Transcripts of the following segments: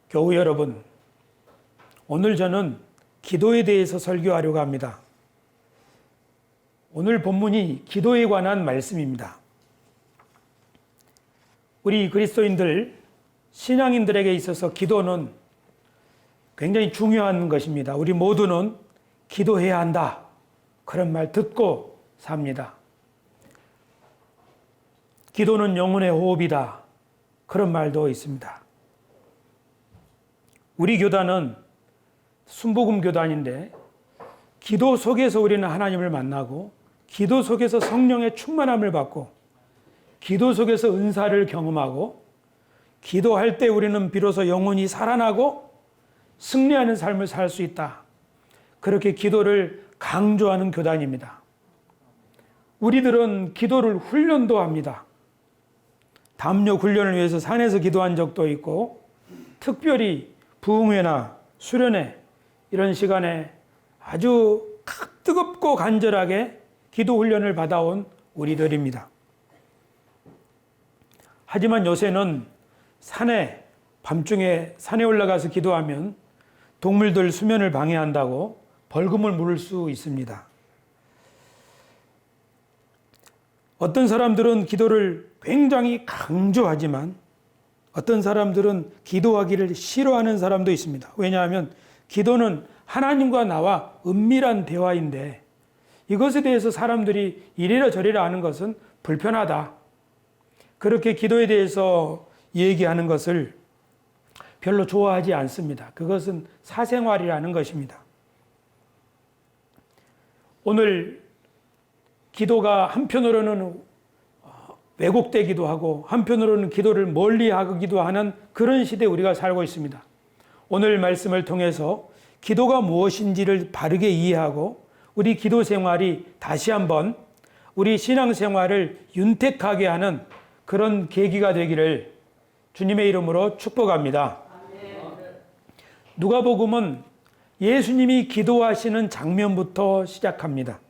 교우 여러분, 오늘 저는 기도에 대해서 설교하려고 합니다. 오늘 본문이 기도에 관한 말씀입니다. 우리 그리스도인들, 신앙인들에게 있어서 기도는 굉장히 중요한 것입니다. 우리 모두는 기도해야 한다, 그런 말 듣고 삽니다. 기도는 영혼의 호흡이다, 그런 말도 있습니다. 우리 교단은 순복음 교단인데 기도 속에서 우리는 하나님을 만나고 기도 속에서 성령의 충만함을 받고 기도 속에서 은사를 경험하고 기도할 때 우리는 비로소 영혼이 살아나고 승리하는 삶을 살 수 있다. 그렇게 기도를 강조하는 교단입니다. 우리들은 기도를 훈련도 합니다. 담력 훈련을 위해서 산에서 기도한 적도 있고 특별히 부흥회나 수련회 이런 시간에 아주 뜨겁고 간절하게 기도 훈련을 받아온 우리들입니다. 하지만 요새는 밤중에 산에 올라가서 기도하면 동물들 수면을 방해한다고 벌금을 물을 수 있습니다. 어떤 사람들은 기도를 굉장히 강조하지만 어떤 사람들은 기도하기를 싫어하는 사람도 있습니다. 왜냐하면 기도는 하나님과 나와 은밀한 대화인데 이것에 대해서 사람들이 이래라 저래라 하는 것은 불편하다. 그렇게 기도에 대해서 얘기하는 것을 별로 좋아하지 않습니다. 그것은 사생활이라는 것입니다. 오늘 기도가 한편으로는 왜곡되기도 하고 한편으로는 기도를 멀리하기도 하는 그런 시대에 우리가 살고 있습니다. 오늘 말씀을 통해서 기도가 무엇인지를 바르게 이해하고 우리 기도 생활이 다시 한번 우리 신앙생활을 윤택하게 하는 그런 계기가 되기를 주님의 이름으로 축복합니다. 누가복음은 예수님이 기도하시는 장면부터 시작합니다.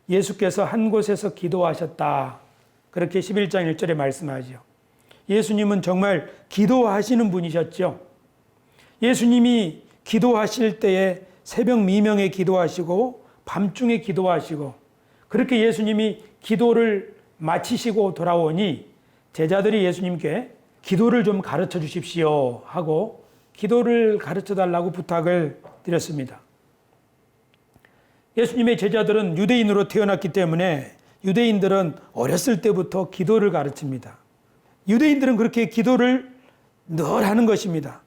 예수께서 한 곳에서 기도하셨다. 그렇게 11장 1절에 말씀하죠. 예수님은 정말 기도하시는 분이셨죠. 예수님이 기도하실 때에 새벽 미명에 기도하시고 밤중에 기도하시고 그렇게 예수님이 기도를 마치시고 돌아오니 제자들이 예수님께 기도를 좀 가르쳐 주십시오 하고 기도를 가르쳐 달라고 부탁을 드렸습니다. 예수님의 제자들은 유대인으로 태어났기 때문에 유대인들은 어렸을 때부터 기도를 가르칩니다. 유대인들은 그렇게 기도를 늘 하는 것입니다.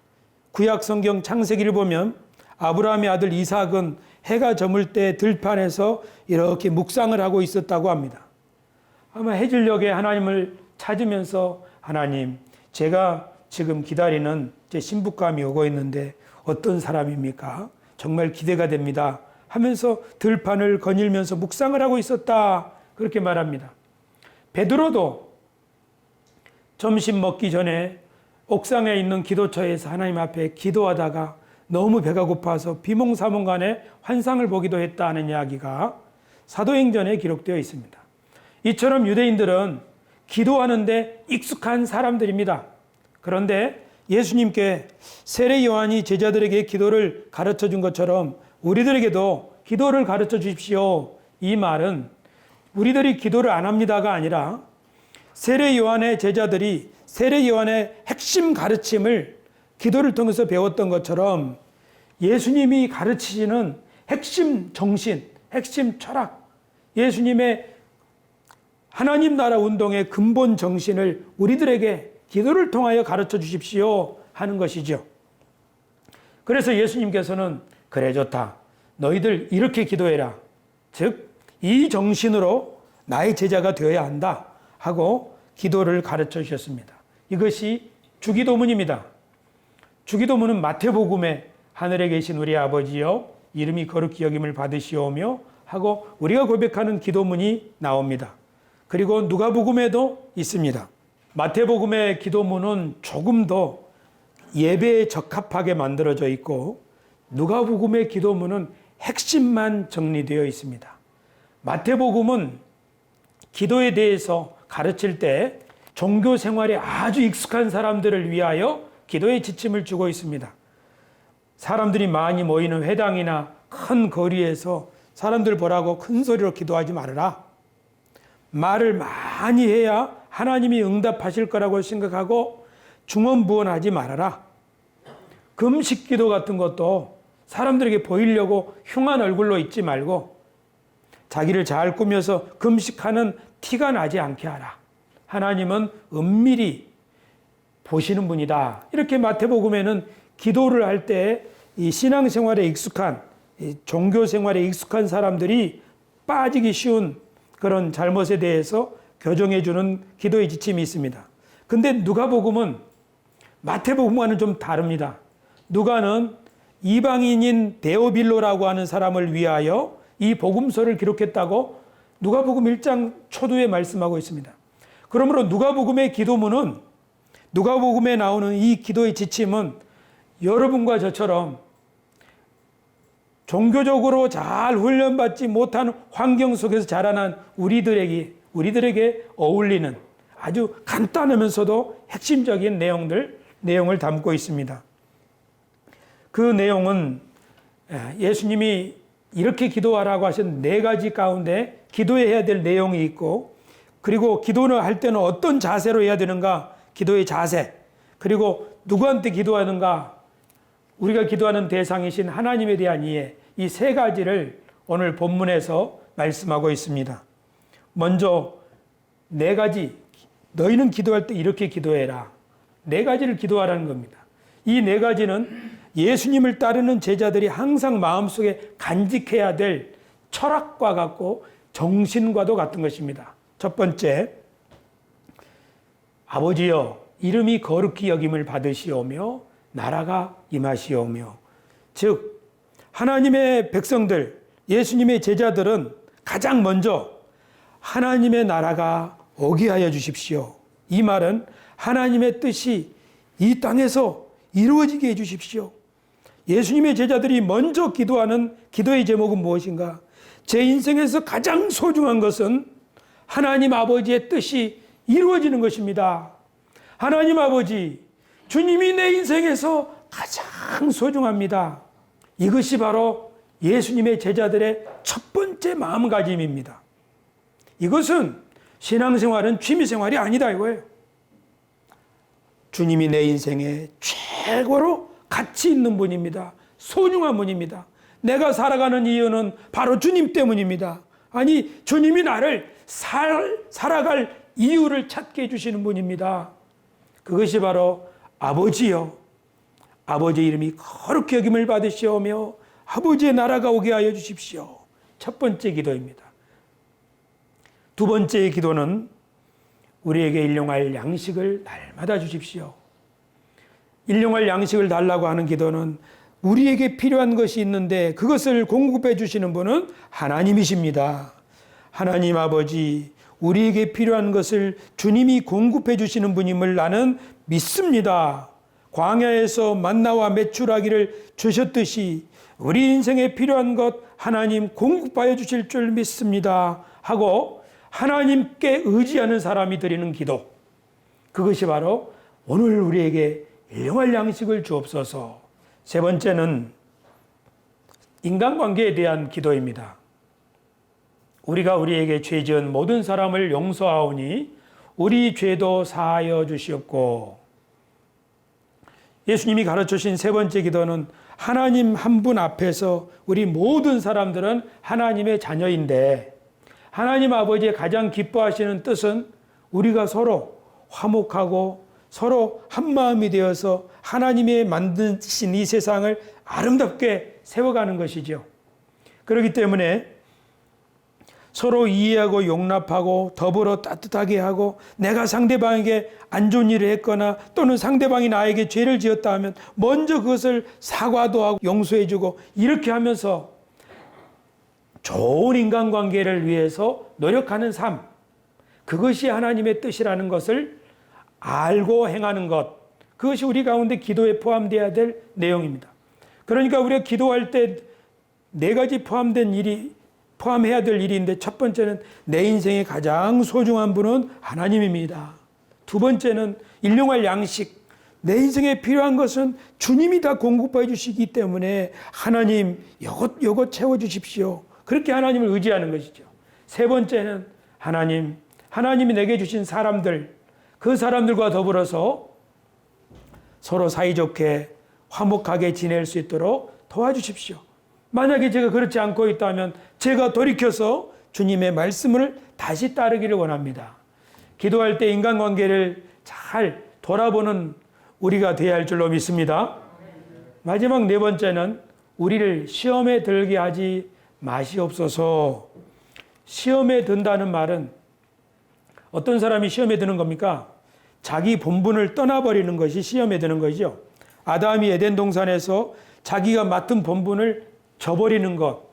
구약 성경 창세기를 보면 아브라함의 아들 이삭은 해가 저물 때 들판에서 이렇게 묵상을 하고 있었다고 합니다. 아마 해질녘에 하나님을 찾으면서 하나님, 제가 지금 기다리는 제 신부감이 오고 있는데 어떤 사람입니까? 정말 기대가 됩니다. 하면서 들판을 거닐면서 묵상을 하고 있었다. 그렇게 말합니다. 베드로도 점심 먹기 전에 옥상에 있는 기도처에서 하나님 앞에 기도하다가 너무 배가 고파서 비몽사몽간에 환상을 보기도 했다는 이야기가 사도행전에 기록되어 있습니다. 이처럼 유대인들은 기도하는데 익숙한 사람들입니다. 그런데 예수님께 세례 요한이 제자들에게 기도를 가르쳐 준 것처럼 우리들에게도 기도를 가르쳐 주십시오. 이 말은 우리들이 기도를 안 합니다가 아니라 세례 요한의 제자들이 세례 요한의 핵심 가르침을 기도를 통해서 배웠던 것처럼 예수님이 가르치시는 핵심 정신, 핵심 철학, 예수님의 하나님 나라 운동의 근본 정신을 우리들에게 기도를 통하여 가르쳐 주십시오 하는 것이죠. 그래서 예수님께서는 그래 좋다. 너희들 이렇게 기도해라. 즉 이 정신으로 나의 제자가 되어야 한다 하고 기도를 가르쳐 주셨습니다. 이것이 주기도문입니다. 주기도문은 마태복음에 하늘에 계신 우리 아버지여 이름이 거룩히 여김을 받으시오며 하고 우리가 고백하는 기도문이 나옵니다. 그리고 누가복음에도 있습니다. 마태복음의 기도문은 조금 더 예배에 적합하게 만들어져 있고 누가복음의 기도문은 핵심만 정리되어 있습니다. 마태복음은 기도에 대해서 가르칠 때 종교 생활에 아주 익숙한 사람들을 위하여 기도의 지침을 주고 있습니다. 사람들이 많이 모이는 회당이나 큰 거리에서 사람들 보라고 큰 소리로 기도하지 말아라. 말을 많이 해야 하나님이 응답하실 거라고 생각하고 중언부언하지 말아라. 금식 기도 같은 것도 사람들에게 보이려고 흉한 얼굴로 있지 말고 자기를 잘 꾸며서 금식하는 티가 나지 않게 하라. 하나님은 은밀히 보시는 분이다. 이렇게 마태복음에는 기도를 할 때 이 신앙생활에 익숙한, 이 종교생활에 익숙한 사람들이 빠지기 쉬운 그런 잘못에 대해서 교정해 주는 기도의 지침이 있습니다. 근데 누가복음은 마태복음과는 좀 다릅니다. 누가는 이방인인 데오빌로라고 하는 사람을 위하여 이 복음서를 기록했다고 누가복음 1장 초두에 말씀하고 있습니다. 그러므로 누가복음의 기도문은, 누가복음에 나오는 이 기도의 지침은 여러분과 저처럼 종교적으로 잘 훈련받지 못한 환경 속에서 자라난 우리들에게 어울리는 아주 간단하면서도 핵심적인 내용을 담고 있습니다. 그 내용은 예수님이 이렇게 기도하라고 하신 4가지 가운데 기도해야 될 내용이 있고, 그리고 기도를 할 때는 어떤 자세로 해야 되는가, 기도의 자세, 그리고 누구한테 기도하는가, 우리가 기도하는 대상이신 하나님에 대한 이해, 이 3가지를 오늘 본문에서 말씀하고 있습니다. 먼저 4가지, 너희는 기도할 때 이렇게 기도해라. 4가지를 기도하라는 겁니다. 이 4가지는 예수님을 따르는 제자들이 항상 마음속에 간직해야 될 철학과 같고 정신과도 같은 것입니다. 첫 번째, 아버지여 이름이 거룩히 여김을 받으시오며 나라가 임하시오며. 즉 하나님의 백성들, 예수님의 제자들은 가장 먼저 하나님의 나라가 오게 하여 주십시오. 이 말은 하나님의 뜻이 이 땅에서 이루어지게 해 주십시오. 예수님의 제자들이 먼저 기도하는 기도의 제목은 무엇인가? 제 인생에서 가장 소중한 것은 하나님 아버지의 뜻이 이루어지는 것입니다. 하나님 아버지, 주님이 내 인생에서 가장 소중합니다. 이것이 바로 예수님의 제자들의 첫 번째 마음가짐입니다. 이것은 신앙생활은 취미생활이 아니다 이거예요. 주님이 내 인생에 최고로 가치 있는 분입니다. 소중한 분입니다. 내가 살아가는 이유는 바로 주님 때문입니다. 아니, 주님이 나를 살아갈 이유를 찾게 해주시는 분입니다. 그것이 바로 아버지요, 아버지의 이름이 거룩히 여김을 받으시오며 아버지의 나라가 오게 하여 주십시오. 첫 번째 기도입니다. 두 번째 기도는 우리에게 일용할 양식을 날마다 주십시오. 일용할 양식을 달라고 하는 기도는 우리에게 필요한 것이 있는데 그것을 공급해 주시는 분은 하나님이십니다. 하나님 아버지, 우리에게 필요한 것을 주님이 공급해 주시는 분임을 나는 믿습니다. 광야에서 만나와 메추라기를 주셨듯이 우리 인생에 필요한 것 하나님 공급하여 주실 줄 믿습니다 하고 하나님께 의지하는 사람이 드리는 기도, 그것이 바로 오늘 우리에게 일용할 양식을 주옵소서. 세 번째는 인간관계에 대한 기도입니다. 우리가 우리에게 죄 지은 모든 사람을 용서하오니 우리 죄도 사하여 주시옵고. 예수님이 가르쳐주신 세 번째 기도는 하나님 한 분 앞에서 우리 모든 사람들은 하나님의 자녀인데 하나님 아버지의 가장 기뻐하시는 뜻은 우리가 서로 화목하고 서로 한마음이 되어서 하나님이 만드신 이 세상을 아름답게 세워가는 것이죠. 그렇기 때문에 서로 이해하고 용납하고 더불어 따뜻하게 하고, 내가 상대방에게 안 좋은 일을 했거나 또는 상대방이 나에게 죄를 지었다 하면 먼저 그것을 사과도 하고 용서해주고, 이렇게 하면서 좋은 인간관계를 위해서 노력하는 삶, 그것이 하나님의 뜻이라는 것을 알고 행하는 것, 그것이 우리 가운데 기도에 포함되어야 될 내용입니다. 그러니까 우리가 기도할 때 4가지 포함해야 될 일인데, 첫 번째는 내 인생의 가장 소중한 분은 하나님입니다. 두 번째는 일용할 양식, 내 인생에 필요한 것은 주님이 다 공급해 주시기 때문에 하나님 요것 채워주십시오. 그렇게 하나님을 의지하는 것이죠. 세 번째는 하나님이 내게 주신 사람들, 그 사람들과 더불어서 서로 사이좋게 화목하게 지낼 수 있도록 도와주십시오. 만약에 제가 그렇지 않고 있다면 제가 돌이켜서 주님의 말씀을 다시 따르기를 원합니다. 기도할 때 인간관계를 잘 돌아보는 우리가 되어야 할 줄로 믿습니다. 마지막 네 번째는 우리를 시험에 들게 하지 마시옵소서. 시험에 든다는 말은 어떤 사람이 시험에 드는 겁니까? 자기 본분을 떠나버리는 것이 시험에 드는 거죠. 아담이 에덴 동산에서 자기가 맡은 본분을 저버리는 것.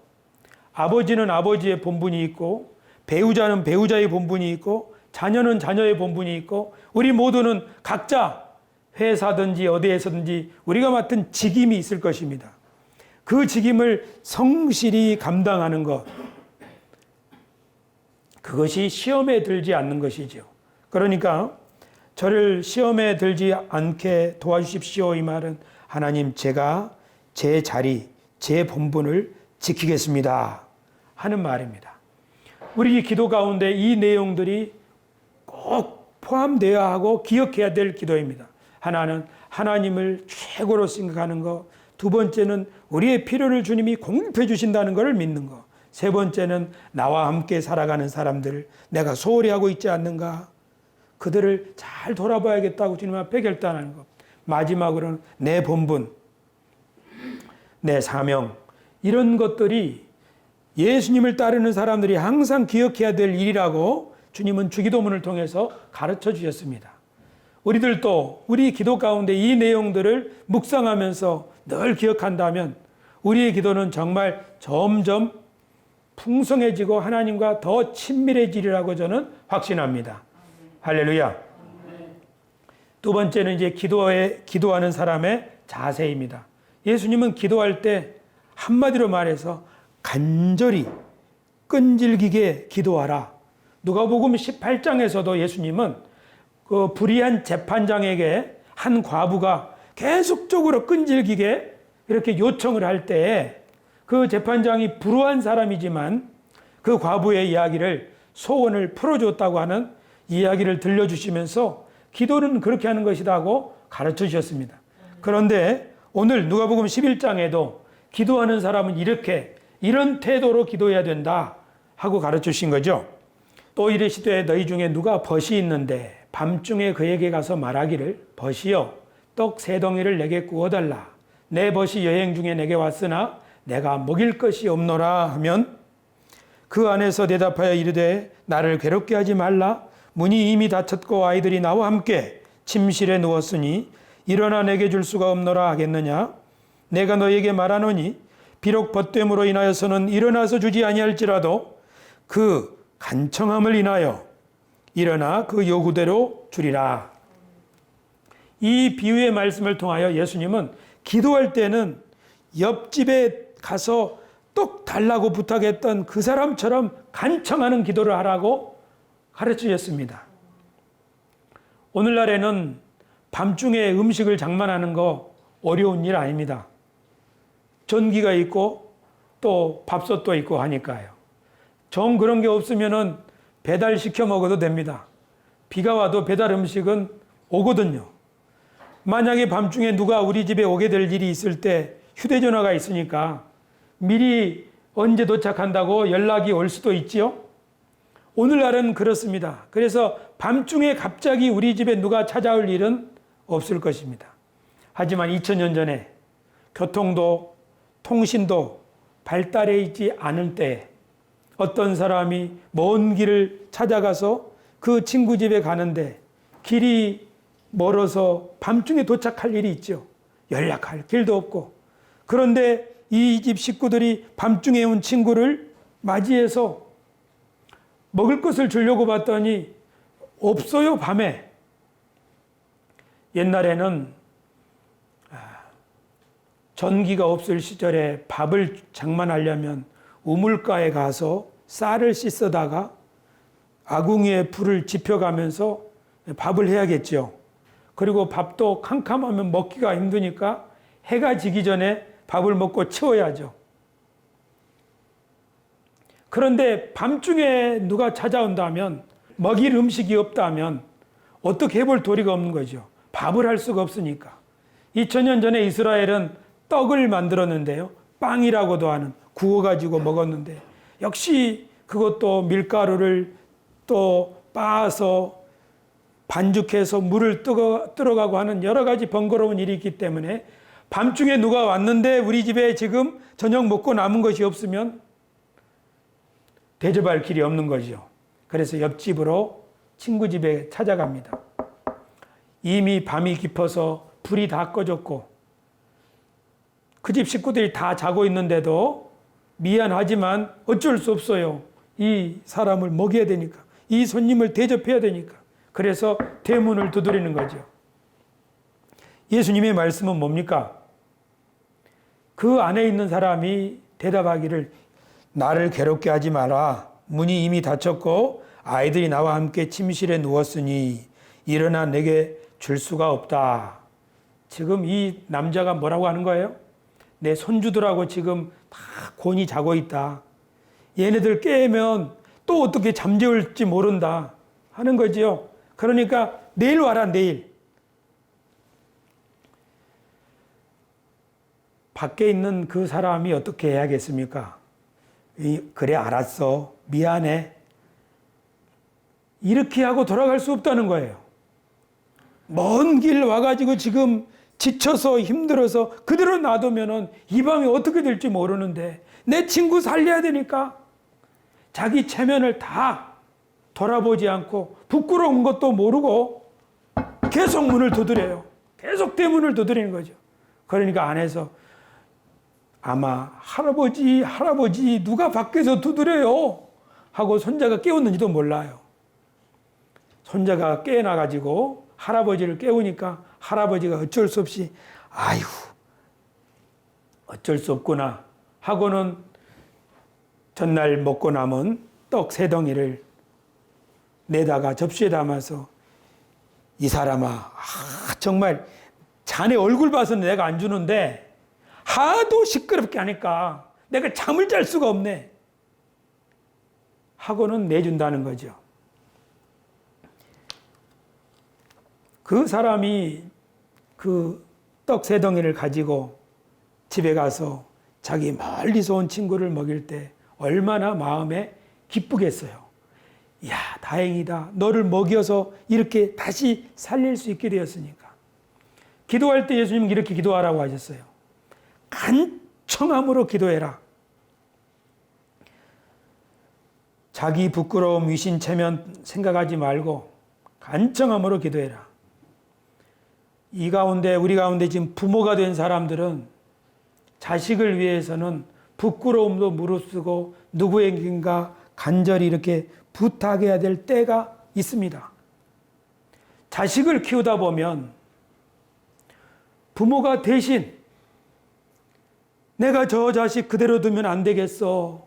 아버지는 아버지의 본분이 있고, 배우자는 배우자의 본분이 있고, 자녀는 자녀의 본분이 있고, 우리 모두는 각자 회사든지 어디에서든지 우리가 맡은 직임이 있을 것입니다. 그 직임을 성실히 감당하는 것, 그것이 시험에 들지 않는 것이죠. 그러니까 저를 시험에 들지 않게 도와주십시오. 이 말은 하나님, 제가 제 자리, 제 본분을 지키겠습니다 하는 말입니다. 우리 기도 가운데 이 내용들이 꼭 포함되어야 하고 기억해야 될 기도입니다. 하나는 하나님을 최고로 생각하는 것, 두 번째는 우리의 필요를 주님이 공급해 주신다는 것을 믿는 것, 세 번째는 나와 함께 살아가는 사람들을 내가 소홀히 하고 있지 않는가, 그들을 잘 돌아봐야겠다고 주님 앞에 결단하는 것, 마지막으로는 내 본분, 내 사명, 이런 것들이 예수님을 따르는 사람들이 항상 기억해야 될 일이라고 주님은 주기도문을 통해서 가르쳐 주셨습니다. 우리들도 우리 기도 가운데 이 내용들을 묵상하면서 늘 기억한다면 우리의 기도는 정말 점점 풍성해지고 하나님과 더 친밀해지리라고 저는 확신합니다. 할렐루야. 두 번째는 이제 기도하는 사람의 자세입니다. 예수님은 기도할 때 한마디로 말해서 간절히 끈질기게 기도하라. 누가복음 18장에서도 예수님은 그 불의한 재판장에게 한 과부가 계속적으로 끈질기게 이렇게 요청을 할 때에 그 재판장이 불우한 사람이지만 그 과부의 이야기를, 소원을 풀어줬다고 하는 이야기를 들려주시면서 기도는 그렇게 하는 것이라고 가르쳐 주셨습니다. 그런데 오늘 누가복음 11장에도 기도하는 사람은 이런 태도로 기도해야 된다 하고 가르쳐 주신 거죠. 또 이르시되 너희 중에 누가 벗이 있는데 밤중에 그에게 가서 말하기를 벗이여 떡 3덩이를 내게 구워달라. 내 벗이 여행 중에 내게 왔으나 내가 먹일 것이 없노라 하면 그 안에서 대답하여 이르되 나를 괴롭게 하지 말라. 문이 이미 닫혔고 아이들이 나와 함께 침실에 누웠으니 일어나 내게 줄 수가 없노라 하겠느냐. 내가 너에게 말하노니 비록 벗됨으로 인하여서는 일어나서 주지 아니할지라도 그 간청함을 인하여 일어나 그 요구대로 주리라. 이 비유의 말씀을 통하여 예수님은 기도할 때는 옆집에 가서 떡 달라고 부탁했던 그 사람처럼 간청하는 기도를 하라고 가르쳐 주셨습니다. 오늘날에는 밤중에 음식을 장만하는 거 어려운 일 아닙니다. 전기가 있고 또 밥솥도 있고 하니까요. 정 그런 게 없으면은 배달시켜 먹어도 됩니다. 비가 와도 배달 음식은 오거든요. 만약에 밤중에 누가 우리 집에 오게 될 일이 있을 때 휴대전화가 있으니까 미리 언제 도착한다고 연락이 올 수도 있지요. 오늘날은 그렇습니다. 그래서 밤중에 갑자기 우리 집에 누가 찾아올 일은 없을 것입니다. 하지만 2000년 전에 교통도 통신도 발달해 있지 않을 때 어떤 사람이 먼 길을 찾아가서 그 친구 집에 가는데 길이 멀어서 밤중에 도착할 일이 있죠. 연락할 길도 없고. 그런데 이 집 식구들이 밤중에 온 친구를 맞이해서 먹을 것을 주려고 봤더니 없어요, 밤에. 옛날에는 전기가 없을 시절에 밥을 장만하려면 우물가에 가서 쌀을 씻어다가 아궁이에 불을 지펴가면서 밥을 해야겠죠. 그리고 밥도 캄캄하면 먹기가 힘드니까 해가 지기 전에 밥을 먹고 치워야죠. 그런데 밤중에 누가 찾아온다면, 먹일 음식이 없다면 어떻게 해볼 도리가 없는 거죠. 밥을 할 수가 없으니까. 2000년 전에 이스라엘은 떡을 만들었는데요. 빵이라고도 하는, 구워가지고 먹었는데, 역시 그것도 밀가루를 또 빻아서 반죽해서 물을 뜨러가고 하는 여러 가지 번거로운 일이 있기 때문에 밤중에 누가 왔는데 우리 집에 지금 저녁 먹고 남은 것이 없으면 대접할 길이 없는 거죠. 그래서 옆집으로 친구 집에 찾아갑니다. 이미 밤이 깊어서 불이 다 꺼졌고 그 집 식구들이 다 자고 있는데도 미안하지만 어쩔 수 없어요. 이 사람을 먹여야 되니까. 이 손님을 대접해야 되니까. 그래서 대문을 두드리는 거죠. 예수님의 말씀은 뭡니까? 그 안에 있는 사람이 대답하기를 나를 괴롭게 하지 마라. 문이 이미 닫혔고 아이들이 나와 함께 침실에 누웠으니 일어나 내게 줄 수가 없다. 지금 이 남자가 뭐라고 하는 거예요? 내 손주들하고 지금 다 곤히 자고 있다. 얘네들 깨면 또 어떻게 잠재울지 모른다 하는 거지요. 그러니까 내일 와라, 내일. 밖에 있는 그 사람이 어떻게 해야겠습니까? 그래, 알았어. 미안해. 이렇게 하고 돌아갈 수 없다는 거예요. 먼 길 와가지고 지금 지쳐서 힘들어서 그대로 놔두면은 이 밤이 어떻게 될지 모르는데 내 친구 살려야 되니까 자기 체면을 다 돌아보지 않고 부끄러운 것도 모르고 계속 문을 두드려요. 계속 대문을 두드리는 거죠. 그러니까 안에서 아마 할아버지 누가 밖에서 두드려요 하고 손자가 깨웠는지도 몰라요. 손자가 깨어나가지고 할아버지를 깨우니까 할아버지가 어쩔 수 없이 아이고 어쩔 수 없구나 하고는 전날 먹고 남은 떡 3덩이를 내다가 접시에 담아서 이 사람아, 정말 자네 얼굴 봐서는 내가 안 주는데 하도 시끄럽게 하니까 내가 잠을 잘 수가 없네 하고는 내준다는 거죠. 그 사람이 그 떡 3덩이를 가지고 집에 가서 자기 멀리서 온 친구를 먹일 때 얼마나 마음에 기쁘겠어요. 이야, 다행이다. 너를 먹여서 이렇게 다시 살릴 수 있게 되었으니까. 기도할 때 예수님은 이렇게 기도하라고 하셨어요. 간청함으로 기도해라. 자기 부끄러움, 위신, 체면 생각하지 말고 간청함으로 기도해라. 이 가운데, 우리 가운데 지금 부모가 된 사람들은 자식을 위해서는 부끄러움도 무릅쓰고 누구에겐가 간절히 이렇게 부탁해야 될 때가 있습니다. 자식을 키우다 보면 부모가 대신 내가 저 자식 그대로 두면 안 되겠어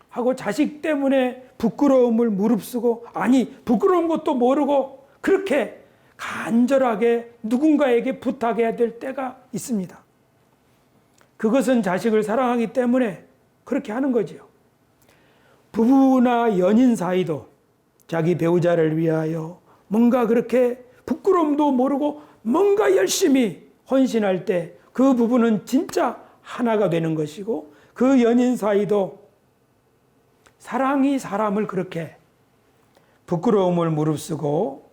하고 자식 때문에 부끄러움을 무릅쓰고, 아니 부끄러운 것도 모르고 그렇게 간절하게 누군가에게 부탁해야 될 때가 있습니다. 그것은 자식을 사랑하기 때문에 그렇게 하는 거지요. 부부나 연인 사이도 자기 배우자를 위하여 뭔가 그렇게 부끄러움도 모르고 뭔가 열심히 헌신할 때 그 부부는 진짜 하나가 되는 것이고, 그 연인 사이도 사랑이 사람을 그렇게 부끄러움을 무릅쓰고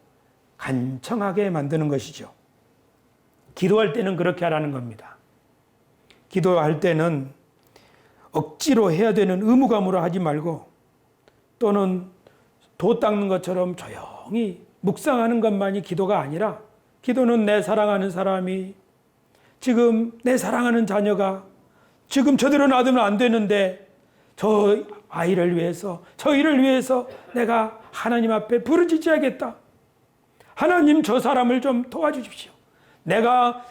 간청하게 만드는 것이죠. 기도할 때는 그렇게 하라는 겁니다. 기도할 때는 억지로 해야 되는 의무감으로 하지 말고, 또는 도 닦는 것처럼 조용히 묵상하는 것만이 기도가 아니라, 기도는 내 사랑하는 사람이, 지금 내 사랑하는 자녀가 지금 저대로 놔두면 안 되는데 저 아이를 위해서, 저 일을 위해서 내가 하나님 앞에 부르짖어야겠다. 하나님, 저 사람을 좀 도와주십시오. 내가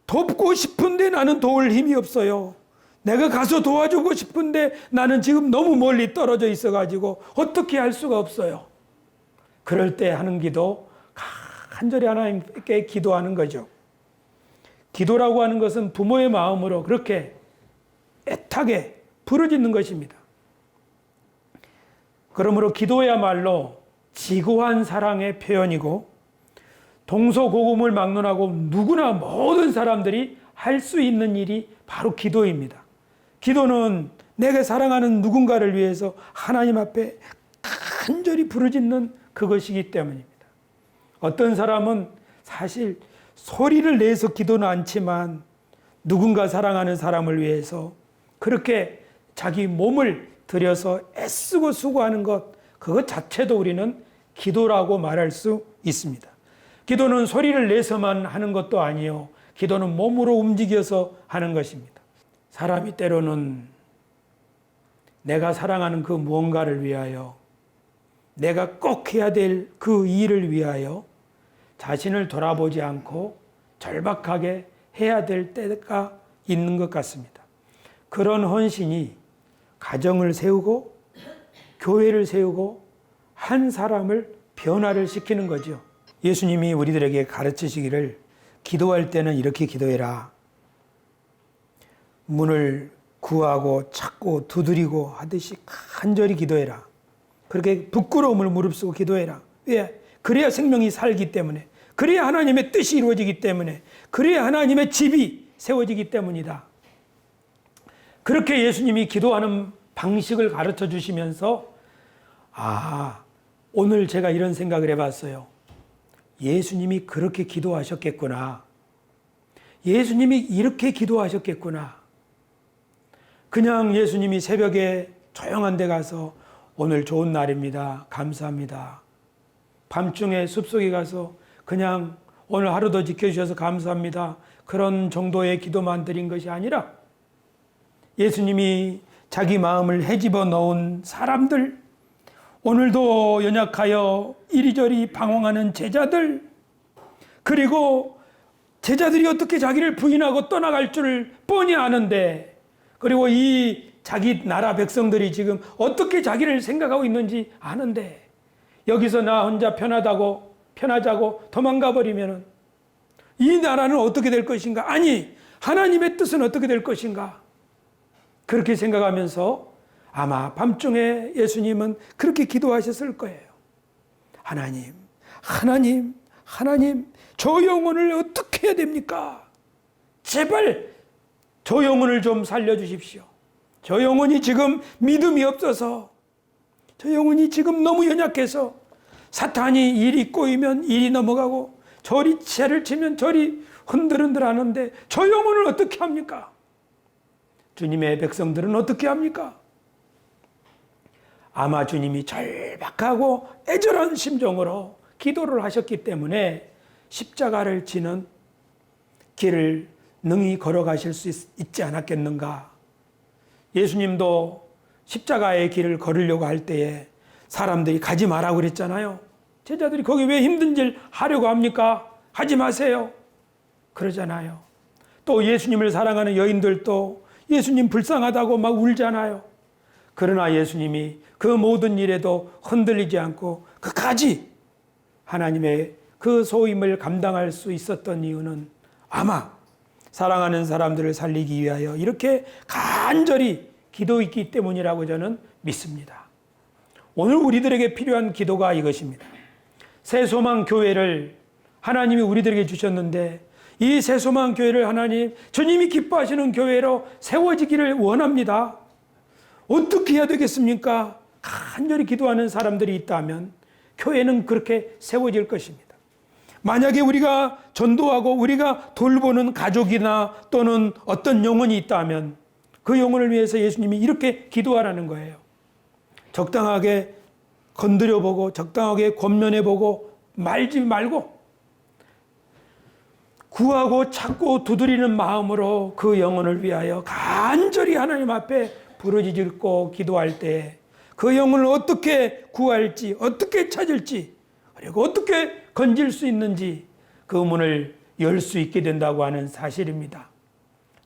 돕고 싶은데 나는 도울 힘이 없어요. 내가 가서 도와주고 싶은데 나는 지금 너무 멀리 떨어져 있어가지고 어떻게 할 수가 없어요. 그럴 때 하는 기도 간절히 하나님께 기도하는 거죠. 기도라고 하는 것은 부모의 마음으로 그렇게 애타게 부르짖는 것입니다. 그러므로 기도야말로 지고한 사랑의 표현이고 동서고금을 막론하고 누구나 모든 사람들이 할 수 있는 일이 바로 기도입니다. 기도는 내가 사랑하는 누군가를 위해서 하나님 앞에 간절히 부르짖는 그것이기 때문입니다. 어떤 사람은 사실 소리를 내서 기도는 않지만 누군가 사랑하는 사람을 위해서 그렇게 자기 몸을 들여서 애쓰고 수고하는 것, 그것 자체도 우리는 기도라고 말할 수 있습니다. 기도는 소리를 내서만 하는 것도 아니요, 기도는 몸으로 움직여서 하는 것입니다. 사람이 때로는 내가 사랑하는 그 무언가를 위하여, 내가 꼭 해야 될 그 일을 위하여 자신을 돌아보지 않고 절박하게 해야 될 때가 있는 것 같습니다. 그런 헌신이 가정을 세우고 교회를 세우고 한 사람을 변화를 시키는 거죠. 예수님이 우리들에게 가르치시기를 기도할 때는 이렇게 기도해라. 문을 구하고 찾고 두드리고 하듯이 간절히 기도해라. 그렇게 부끄러움을 무릅쓰고 기도해라. 왜? 그래야 생명이 살기 때문에, 그래야 하나님의 뜻이 이루어지기 때문에, 그래야 하나님의 집이 세워지기 때문이다. 그렇게 예수님이 기도하는 방식을 가르쳐 주시면서 오늘 제가 이런 생각을 해봤어요. 예수님이 그렇게 기도하셨겠구나. 예수님이 이렇게 기도하셨겠구나. 그냥 예수님이 새벽에 조용한 데 가서 오늘 좋은 날입니다. 감사합니다. 밤중에 숲속에 가서 그냥 오늘 하루도 지켜주셔서 감사합니다. 그런 정도의 기도만 드린 것이 아니라 예수님이 자기 마음을 헤집어 넣은 사람들, 오늘도 연약하여 이리저리 방황하는 제자들, 그리고 제자들이 어떻게 자기를 부인하고 떠나갈 줄을 뻔히 아는데, 그리고 이 자기 나라 백성들이 지금 어떻게 자기를 생각하고 있는지 아는데, 여기서 나 혼자 편하자고 도망가 버리면 이 나라는 어떻게 될 것인가? 아니, 하나님의 뜻은 어떻게 될 것인가? 그렇게 생각하면서 아마 밤중에 예수님은 그렇게 기도하셨을 거예요. 하나님, 저 영혼을 어떻게 해야 됩니까? 제발 저 영혼을 좀 살려주십시오. 저 영혼이 지금 믿음이 없어서, 저 영혼이 지금 너무 연약해서 사탄이 일이 꼬이면 일이 넘어가고 저리 채를 치면 저리 흔들흔들 하는데 저 영혼을 어떻게 합니까? 주님의 백성들은 어떻게 합니까? 아마 주님이 절박하고 애절한 심정으로 기도를 하셨기 때문에 십자가를 지는 길을 능히 걸어가실 수 있지 않았겠는가. 예수님도 십자가의 길을 걸으려고 할 때에 사람들이 가지 마라고 그랬잖아요. 제자들이 거기 왜 힘든 일 하려고 합니까? 하지 마세요. 그러잖아요. 또 예수님을 사랑하는 여인들도 예수님 불쌍하다고 막 울잖아요. 그러나 예수님이 그 모든 일에도 흔들리지 않고 끝까지 하나님의 그 소임을 감당할 수 있었던 이유는 아마 사랑하는 사람들을 살리기 위하여 이렇게 간절히 기도했기 때문이라고 저는 믿습니다. 오늘 우리들에게 필요한 기도가 이것입니다. 새소망 교회를 하나님이 우리들에게 주셨는데 이 새소망 교회를 하나님, 주님이 기뻐하시는 교회로 세워지기를 원합니다. 어떻게 해야 되겠습니까? 간절히 기도하는 사람들이 있다면 교회는 그렇게 세워질 것입니다. 만약에 우리가 전도하고 우리가 돌보는 가족이나 또는 어떤 영혼이 있다면 그 영혼을 위해서 예수님이 이렇게 기도하라는 거예요. 적당하게 건드려보고 적당하게 권면해보고 말지 말고 구하고 찾고 두드리는 마음으로 그 영혼을 위하여 간절히 하나님 앞에 부르짖고 기도할 때 그 영혼을 어떻게 구할지, 어떻게 찾을지, 그리고 어떻게 건질 수 있는지 그 문을 열 수 있게 된다고 하는 사실입니다.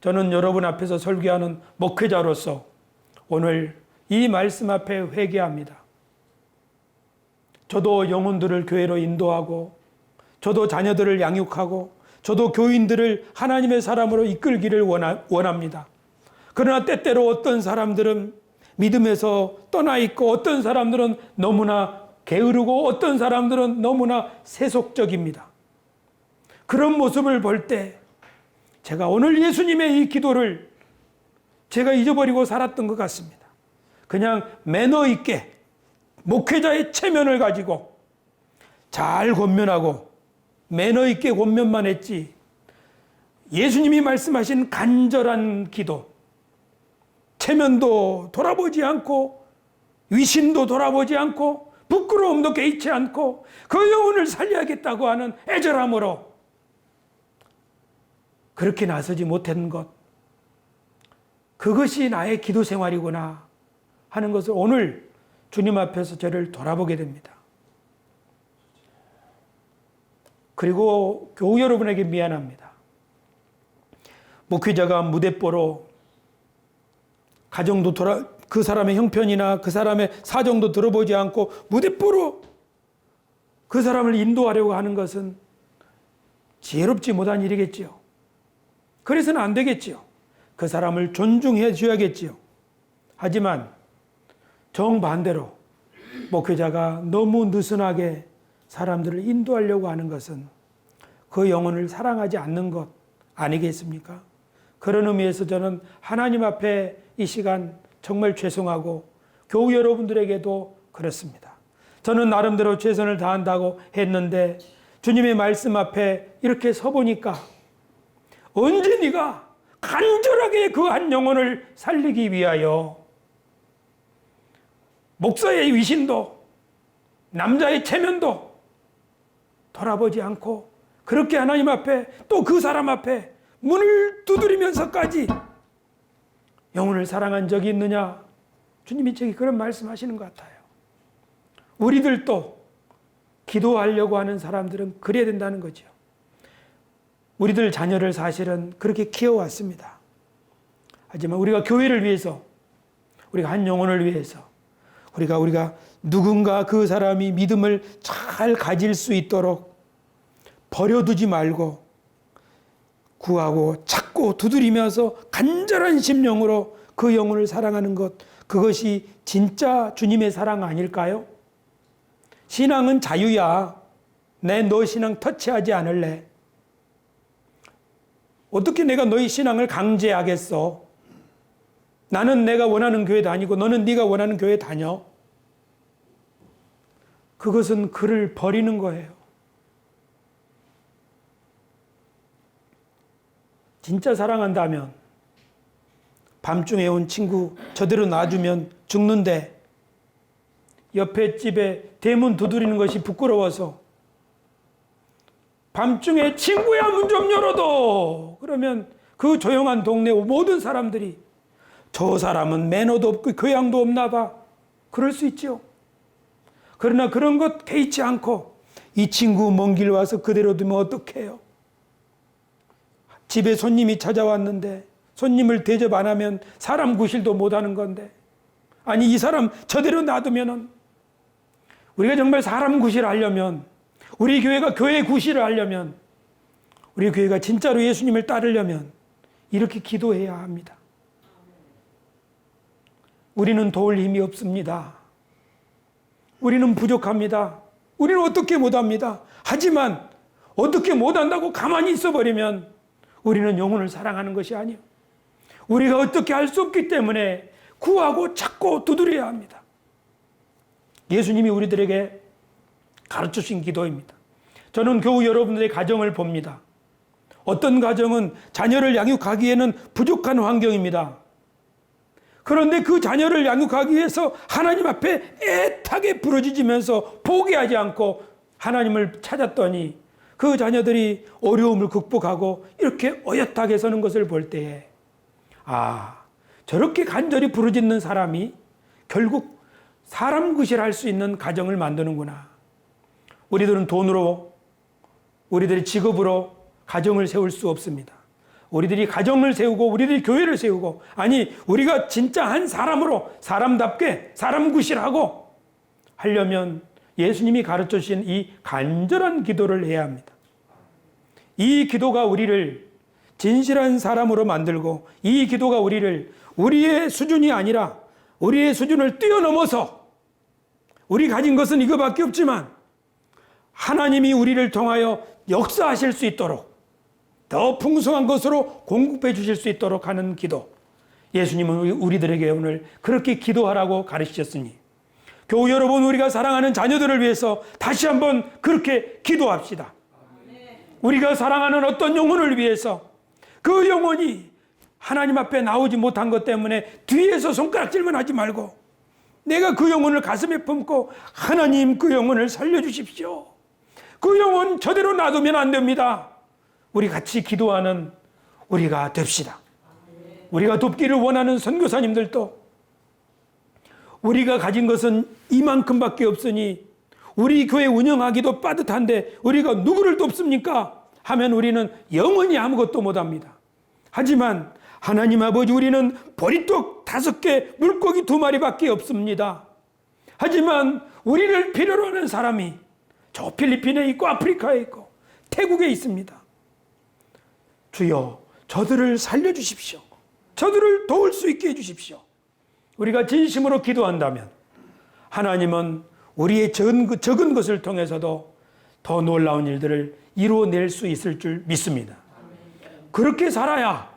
저는 여러분 앞에서 설교하는 목회자로서 오늘 이 말씀 앞에 회개합니다. 저도 영혼들을 교회로 인도하고 저도 자녀들을 양육하고 저도 교인들을 하나님의 사람으로 이끌기를 원합니다. 그러나 때때로 어떤 사람들은 믿음에서 떠나 있고 어떤 사람들은 너무나 게으르고 어떤 사람들은 너무나 세속적입니다. 그런 모습을 볼 때 제가 오늘 예수님의 이 기도를 제가 잊어버리고 살았던 것 같습니다. 그냥 매너 있게 목회자의 체면을 가지고 잘 권면하고 매너 있게 권면만 했지 예수님이 말씀하신 간절한 기도, 체면도 돌아보지 않고 위신도 돌아보지 않고 부끄러움도 개의치 않고 그 영혼을 살려야겠다고 하는 애절함으로 그렇게 나서지 못한 것, 그것이 나의 기도 생활이구나 하는 것을 오늘 주님 앞에서 저를 돌아보게 됩니다. 그리고 교우 여러분에게 미안합니다. 목회자가 무대뽀로 가정도 그 사람의 형편이나 그 사람의 사정도 들어보지 않고 무대뽀로 그 사람을 인도하려고 하는 것은 지혜롭지 못한 일이겠지요. 그래서는 안 되겠지요. 그 사람을 존중해 줘야겠지요. 하지만 정반대로 목회자가 너무 느슨하게 사람들을 인도하려고 하는 것은 그 영혼을 사랑하지 않는 것 아니겠습니까? 그런 의미에서 저는 하나님 앞에 이 시간 정말 죄송하고 교우 여러분들에게도 그렇습니다. 저는 나름대로 최선을 다한다고 했는데 주님의 말씀 앞에 이렇게 서보니까 언제 네가 간절하게 그 한 영혼을 살리기 위하여 목사의 위신도 남자의 체면도 돌아보지 않고 그렇게 하나님 앞에 또 그 사람 앞에 문을 두드리면서까지 영혼을 사랑한 적이 있느냐? 주님이 저기 그런 말씀하시는 것 같아요. 우리들도 기도하려고 하는 사람들은 그래야 된다는 거죠. 우리들 자녀를 사실은 그렇게 키워왔습니다. 하지만 우리가 교회를 위해서, 우리가 한 영혼을 위해서, 우리가 누군가 그 사람이 믿음을 잘 가질 수 있도록 버려두지 말고 구하고 찾고 두드리면서 간절한 심령으로 그 영혼을 사랑하는 것, 그것이 진짜 주님의 사랑 아닐까요? 신앙은 자유야. 너 신앙 터치하지 않을래. 어떻게 내가 너희 신앙을 강제하겠어? 나는 내가 원하는 교회 다니고 너는 네가 원하는 교회 다녀. 그것은 그를 버리는 거예요. 진짜 사랑한다면 밤중에 온 친구 저대로 놔주면 죽는데 옆에 집에 대문 두드리는 것이 부끄러워서 밤중에 친구야 문 좀 열어도 그러면 그 조용한 동네 모든 사람들이 저 사람은 매너도 없고 교양도 없나 봐. 그럴 수 있죠. 그러나 그런 것 개의치 않고 이 친구 먼 길 와서 그대로 두면 어떡해요? 집에 손님이 찾아왔는데 손님을 대접 안 하면 사람 구실도 못 하는 건데 아니 이 사람 저대로 놔두면은 우리가 정말 사람 구실하려면 우리 교회가 교회 구실을 하려면 우리 교회가 진짜로 예수님을 따르려면 이렇게 기도해야 합니다. 우리는 도울 힘이 없습니다. 우리는 부족합니다. 우리는 어떻게 못합니다. 하지만 어떻게 못한다고 가만히 있어버리면 우리는 영혼을 사랑하는 것이 아니에요. 우리가 어떻게 할 수 없기 때문에 구하고 찾고 두드려야 합니다. 예수님이 우리들에게 가르쳐주신 기도입니다. 저는 교우 여러분들의 가정을 봅니다. 어떤 가정은 자녀를 양육하기에는 부족한 환경입니다. 그런데 그 자녀를 양육하기 위해서 하나님 앞에 애타게 부르짖으면서 포기하지 않고 하나님을 찾았더니 그 자녀들이 어려움을 극복하고 이렇게 어엿하게 서는 것을 볼 때에 저렇게 간절히 부르짖는 사람이 결국 사람 구실할 수 있는 가정을 만드는구나. 우리들은 돈으로 우리들의 직업으로 가정을 세울 수 없습니다. 우리들이 가정을 세우고 우리들이 교회를 세우고 아니 우리가 진짜 한 사람으로 사람답게 사람 구실하고 하려면 예수님이 가르쳐 주신 이 간절한 기도를 해야 합니다. 이 기도가 우리를 진실한 사람으로 만들고, 이 기도가 우리를 우리의 수준이 아니라 우리의 수준을 뛰어넘어서, 우리 가진 것은 이거밖에 없지만 하나님이 우리를 통하여 역사하실 수 있도록, 더 풍성한 것으로 공급해 주실 수 있도록 하는 기도, 예수님은 우리들에게 오늘 그렇게 기도하라고 가르치셨으니, 교우 여러분, 우리가 사랑하는 자녀들을 위해서 다시 한번 그렇게 기도합시다. 우리가 사랑하는 어떤 영혼을 위해서, 그 영혼이 하나님 앞에 나오지 못한 것 때문에 뒤에서 손가락질만 하지 말고, 내가 그 영혼을 가슴에 품고, 하나님 그 영혼을 살려주십시오, 그 영혼 저대로 놔두면 안 됩니다, 우리 같이 기도하는 우리가 됩시다. 우리가 돕기를 원하는 선교사님들도, 우리가 가진 것은 이만큼밖에 없으니 우리 교회 운영하기도 빠듯한데 우리가 누구를 돕습니까? 하면 우리는 영원히 아무것도 못합니다. 하지만 하나님 아버지, 우리는 보리떡 5개, 물고기 2마리밖에 없습니다. 하지만 우리를 필요로 하는 사람이 저 필리핀에 있고 아프리카에 있고 태국에 있습니다. 주여, 저들을 살려주십시오. 저들을 도울 수 있게 해주십시오. 우리가 진심으로 기도한다면 하나님은 우리의 적은 것을 통해서도 더 놀라운 일들을 이루어낼 수 있을 줄 믿습니다. 그렇게 살아야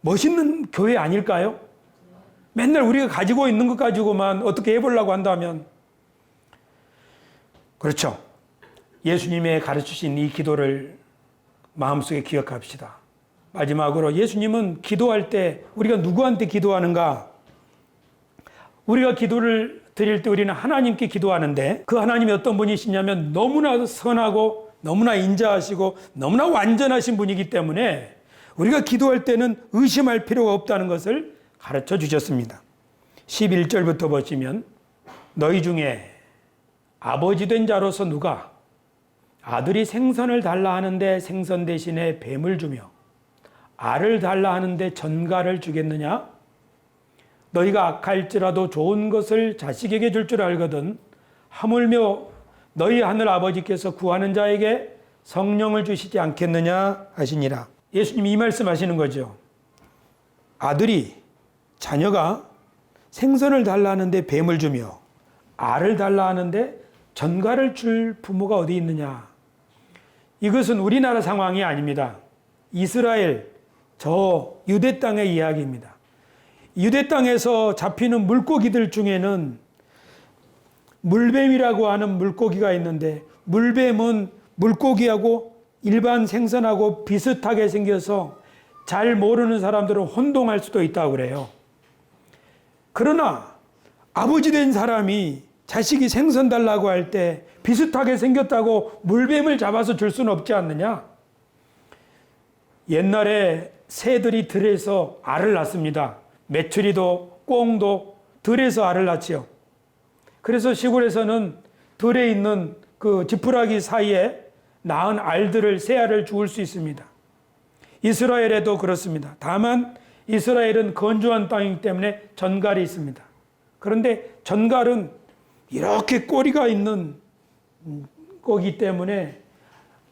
멋있는 교회 아닐까요? 맨날 우리가 가지고 있는 것 가지고만 어떻게 해보려고 한다면, 그렇죠. 예수님의 가르치신 이 기도를 마음속에 기억합시다. 마지막으로, 예수님은 기도할 때 우리가 누구한테 기도하는가? 우리가 기도를 드릴 때 우리는 하나님께 기도하는데, 그 하나님이 어떤 분이시냐면 너무나 선하고 너무나 인자하시고 너무나 완전하신 분이기 때문에 우리가 기도할 때는 의심할 필요가 없다는 것을 가르쳐 주셨습니다. 11절부터 보시면, 너희 중에 아버지 된 자로서 누가 아들이 생선을 달라 하는데 생선 대신에 뱀을 주며 알을 달라 하는데 전갈을 주겠느냐? 너희가 악할지라도 좋은 것을 자식에게 줄 줄 알거든 하물며 너희 하늘 아버지께서 구하는 자에게 성령을 주시지 않겠느냐 하시니라. 예수님이 이 말씀하시는 거죠. 자녀가 생선을 달라 하는데 뱀을 주며 알을 달라 하는데 전갈을 줄 부모가 어디 있느냐? 이것은 우리나라 상황이 아닙니다. 이스라엘, 저 유대 땅의 이야기입니다. 유대 땅에서 잡히는 물고기들 중에는 물뱀이라고 하는 물고기가 있는데, 물뱀은 물고기하고 일반 생선하고 비슷하게 생겨서 잘 모르는 사람들은 혼동할 수도 있다고 그래요. 그러나 아버지 된 사람이 자식이 생선 달라고 할 때 비슷하게 생겼다고 물뱀을 잡아서 줄 수는 없지 않느냐? 옛날에 새들이 들에서 알을 낳습니다. 메추리도 꽁도 들에서 알을 낳지요. 그래서 시골에서는 들에 있는 그 지푸라기 사이에 낳은 알들을, 새알을 주울 수 있습니다. 이스라엘에도 그렇습니다. 다만 이스라엘은 건조한 땅이기 때문에 전갈이 있습니다. 그런데 전갈은 이렇게 꼬리가 있는 거기 때문에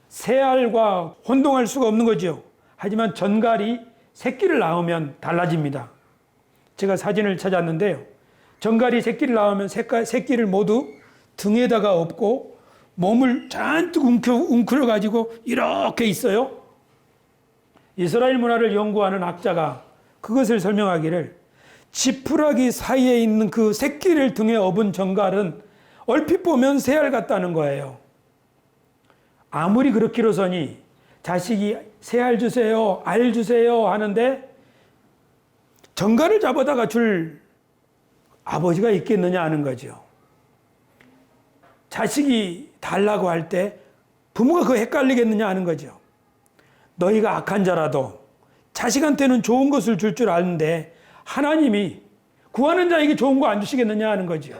새알과 혼동할 수가 없는 거죠. 하지만 전갈이 새끼를 낳으면 달라집니다. 제가 사진을 찾았는데요. 전갈이 새끼를 낳으면 새끼를 모두 등에다가 업고 몸을 잔뜩 웅크려 가지고 이렇게 있어요. 이스라엘 문화를 연구하는 학자가 그것을 설명하기를, 지푸라기 사이에 있는 그 새끼를 등에 업은 전갈은 얼핏 보면 새알 같다는 거예요. 아무리 그렇기로서니 자식이 새알 주세요, 알 주세요 하는데 전갈을 잡아다가 줄 아버지가 있겠느냐 하는 거죠. 자식이 달라고 할 때 부모가 그거 헷갈리겠느냐 하는 거죠. 너희가 악한 자라도 자식한테는 좋은 것을 줄 줄 아는데 하나님이 구하는 자에게 좋은 거 안 주시겠느냐 하는 거죠.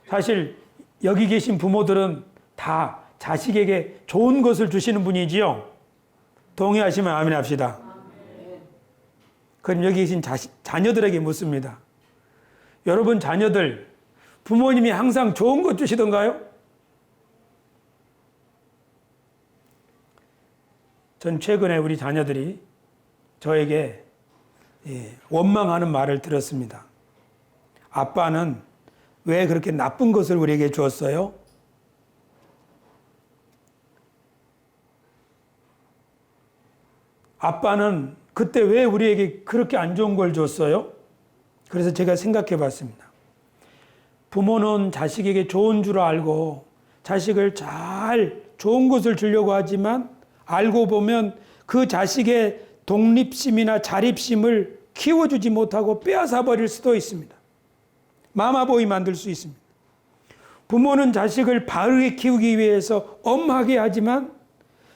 사실 여기 계신 부모들은 다 자식에게 좋은 것을 주시는 분이지요. 동의하시면 아멘 합시다. 그럼 여기 계신 자녀들에게 묻습니다. 여러분 자녀들 부모님이 항상 좋은 것 주시던가요? 전 최근에 우리 자녀들이 저에게 원망하는 말을 들었습니다. 아빠는 왜 그렇게 나쁜 것을 우리에게 주었어요? 아빠는 그때 왜 우리에게 그렇게 안 좋은 걸 줬어요? 그래서 제가 생각해 봤습니다. 부모는 자식에게 좋은 줄 알고 자식을 잘 좋은 것을 주려고 하지만 알고 보면 그 자식의 독립심이나 자립심을 키워주지 못하고 빼앗아 버릴 수도 있습니다. 마마보이 만들 수 있습니다. 부모는 자식을 바르게 키우기 위해서 엄하게 하지만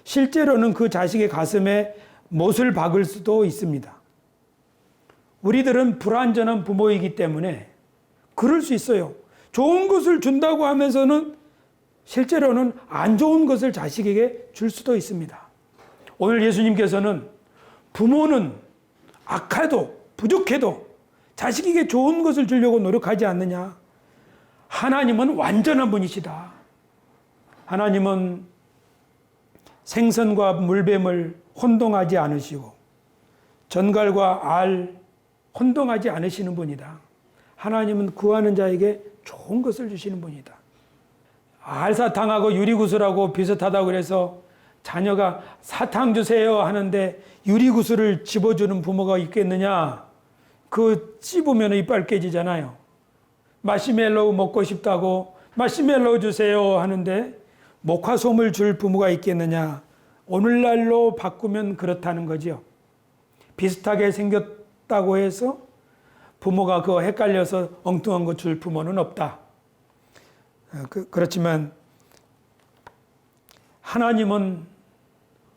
실제로는 그 자식의 가슴에 못을 박을 수도 있습니다. 우리들은 불완전한 부모이기 때문에 그럴 수 있어요. 좋은 것을 준다고 하면서는 실제로는 안 좋은 것을 자식에게 줄 수도 있습니다. 오늘 예수님께서는 부모는 악해도 부족해도 자식에게 좋은 것을 주려고 노력하지 않느냐. 하나님은 완전한 분이시다. 하나님은 생선과 물뱀을 혼동하지 않으시고 전갈과 알 혼동하지 않으시는 분이다. 하나님은 구하는 자에게 좋은 것을 주시는 분이다. 알사탕하고 유리구슬하고 비슷하다고 그래서 자녀가 사탕 주세요 하는데 유리구슬을 집어주는 부모가 있겠느냐? 그 씹으면 이빨 깨지잖아요. 마시멜로우 먹고 싶다고 마시멜로우 주세요 하는데 목화솜을 줄 부모가 있겠느냐? 오늘날로 바꾸면 그렇다는 거죠. 비슷하게 생겼다고 해서 부모가 그거 헷갈려서 엉뚱한 거 줄 부모는 없다. 그렇지만 하나님은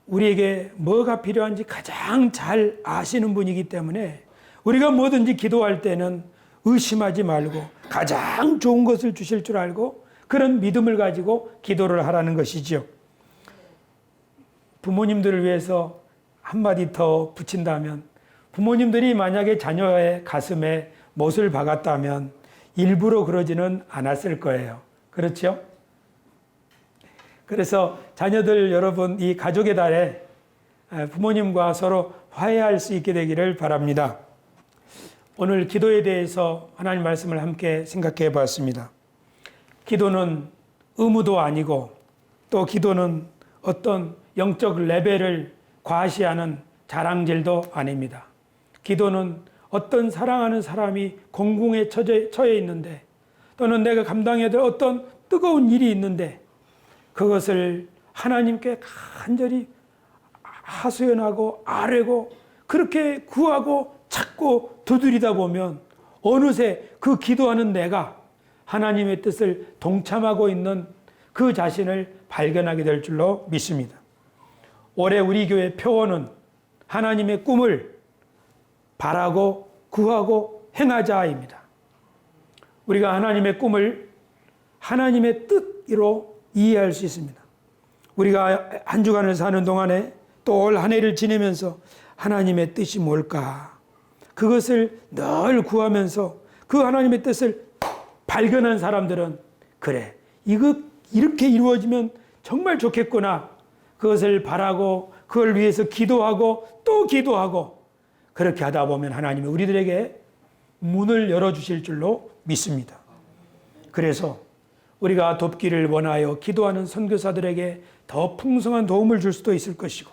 우리에게 뭐가 필요한지 가장 잘 아시는 분이기 때문에 우리가 뭐든지 기도할 때는 의심하지 말고 가장 좋은 것을 주실 줄 알고 그런 믿음을 가지고 기도를 하라는 것이지요. 부모님들을 위해서 한마디 더 붙인다면 부모님들이 만약에 자녀의 가슴에 못을 박았다면 일부러 그러지는 않았을 거예요. 그렇죠? 그래서 자녀들 여러분 이 가족의 달에 부모님과 서로 화해할 수 있게 되기를 바랍니다. 오늘 기도에 대해서 하나님 말씀을 함께 생각해 봤습니다. 기도는 의무도 아니고 또 기도는 어떤 영적 레벨을 과시하는 자랑질도 아닙니다. 기도는 어떤 사랑하는 사람이 공궁에 처해 있는데 또는 내가 감당해야 될 어떤 뜨거운 일이 있는데 그것을 하나님께 간절히 하소연하고 아뢰고 그렇게 구하고 찾고 두드리다 보면 어느새 그 기도하는 내가 하나님의 뜻을 동참하고 있는 그 자신을 발견하게 될 줄로 믿습니다. 올해 우리 교회 표어는 하나님의 꿈을 바라고 구하고 행하자입니다. 우리가 하나님의 꿈을 하나님의 뜻으로 이해할 수 있습니다. 우리가 한 주간을 사는 동안에 또 올 한 해를 지내면서 하나님의 뜻이 뭘까? 그것을 늘 구하면서 그 하나님의 뜻을 발견한 사람들은 그래, 이거 이렇게 이루어지면 정말 좋겠구나. 그것을 바라고 그걸 위해서 기도하고 또 기도하고 그렇게 하다 보면 하나님이 우리들에게 문을 열어주실 줄로 믿습니다. 그래서 우리가 돕기를 원하여 기도하는 선교사들에게 더 풍성한 도움을 줄 수도 있을 것이고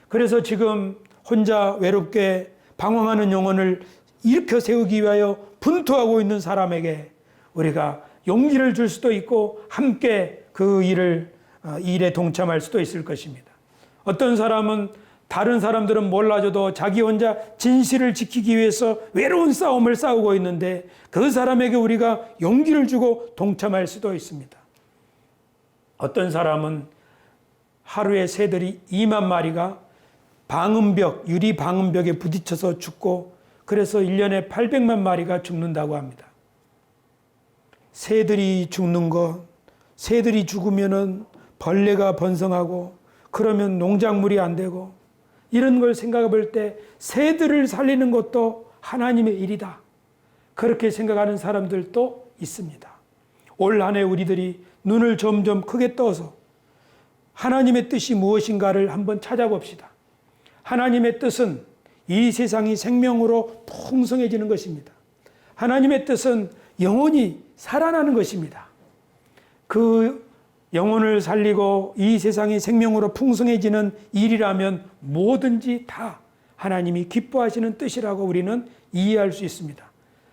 그래서 지금 혼자 외롭게 방황하는 영혼을 일으켜 세우기 위하여 분투하고 있는 사람에게 우리가 용기를 줄 수도 있고 함께 그 일에 동참할 수도 있을 것입니다. 어떤 사람은 다른 사람들은 몰라줘도 자기 혼자 진실을 지키기 위해서 외로운 싸움을 싸우고 있는데 그 사람에게 우리가 용기를 주고 동참할 수도 있습니다. 어떤 사람은 하루에 새들이 2만 마리가 유리 방음벽에 부딪혀서 죽고 그래서 1년에 800만 마리가 죽는다고 합니다. 새들이 죽는 것, 새들이 죽으면은 벌레가 번성하고 그러면 농작물이 안 되고 이런 걸 생각해 볼 때 새들을 살리는 것도 하나님의 일이다. 그렇게 생각하는 사람들도 있습니다. 올 한 해 우리들이 눈을 점점 크게 떠서 하나님의 뜻이 무엇인가를 한번 찾아봅시다. 하나님의 뜻은 이 세상이 생명으로 풍성해지는 것입니다. 하나님의 뜻은 영혼이 살아나는 것입니다. 그 영혼을 살리고 이 세상이 생명으로 풍성해지는 일이라면 뭐든지 다 하나님이 기뻐하시는 뜻이라고 우리는 이해할 수 있습니다.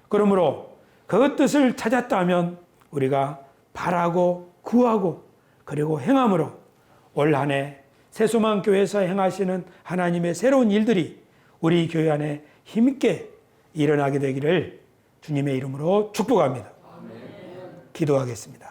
그러므로 그 뜻을 찾았다면 우리가 바라고 구하고 그리고 행함으로 올 한 해 새소망교회에서 행하시는 하나님의 새로운 일들이 우리 교회 안에 힘있게 일어나게 되기를 주님의 이름으로 축복합니다. 기도하겠습니다.